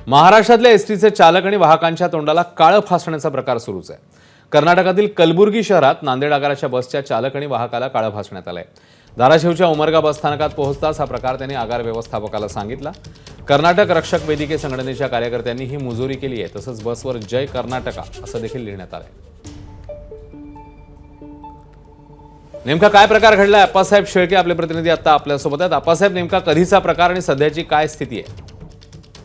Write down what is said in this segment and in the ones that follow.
महाराष्ट्रातल्या एसटीचे चालक आणि वाहकांच्या तोंडाला काळं फासण्याचा प्रकार सुरूच आहे। कर्नाटकातील कलबुर्गी शहरात नांदेड आगाराच्या बसच्या चालक आणि वाहकाला काळं फासण्यात आलंय। धाराशिवच्या उमरगा बसस्थानकात पोहोचताच हा प्रकार त्यांनी आगार व्यवस्थापकाला सांगितला। कर्नाटक रक्षक वेदिके संघटनेच्या कार्यकर्त्यांनी ही मुजोरी केली आहे। तसंच बसवर जय कर्नाटका असं देखील लिहिण्यात आलंय। नेमका काय प्रकार घडलाय अप्पासाहेब शेळके आपले प्रतिनिधी आता आपल्यासोबत आहेत। अप्पासाहेब, नेमका कधीचा प्रकार आणि सध्याची काय स्थिती आहे?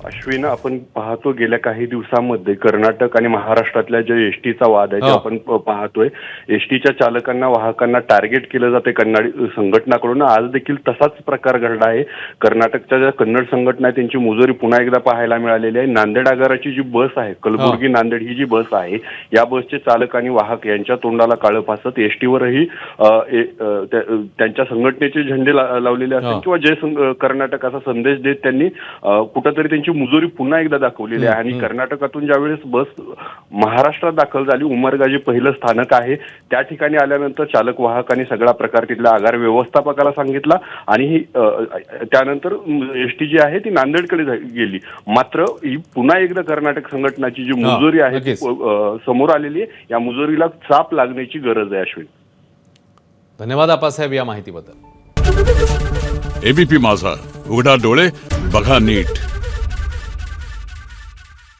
अश्विन, आपण पाहतो गेल्या काही दिवसांमध्ये कर्नाटक आणि महाराष्ट्रातल्या जे एसटीचा वाद आहे ते आपण पाहतोय। एसटीच्या चालकांना वाहकांना टार्गेट केलं जाते कन्नड संघटनाकडून। आज देखील तसाच प्रकार घडला आहे। कर्नाटकच्या ज्या कन्नड संघटना आहे त्यांची मुजोरी पुन्हा एकदा पाहायला मिळालेली आहे। नांदेड आगाराची जी बस आहे, कलबुर्गी नांदेड ही जी बस आहे, या बसचे चालक आणि वाहक यांच्या तोंडाला काळं फासत एसटीवरही त्यांच्या संघटनेचे झेंडे लावलेले असतील किंवा जय कर्नाटक असा संदेश देत त्यांनी कुठंतरी त्यांची मुजोरी पुन्हा एकदा दाखवलेली आहे। आणि कर्नाटकातून ज्यावेळेस बस महाराष्ट्रात दाखल झाली, उमरगा जे पहिलं स्थानक आहे त्या ठिकाणी आल्यानंतर चालक वाहकांनी सगळा प्रकार तिथल्या आगार व्यवस्थापकाला सांगितला आणि त्यानंतर एसटी जी आहे ती नांदेडकडे गेली। मात्र ही पुन्हा एकदा कर्नाटक संघटनाची जी मुजोरी आहे समोर आलेली आहे। या मुजोरीला चाप लागण्याची गरज आहे। अश्विन, धन्यवाद अप्पासाहेब या माहितीबद्दल। एबीपी माझा, उघडा डोळे बघा नीट।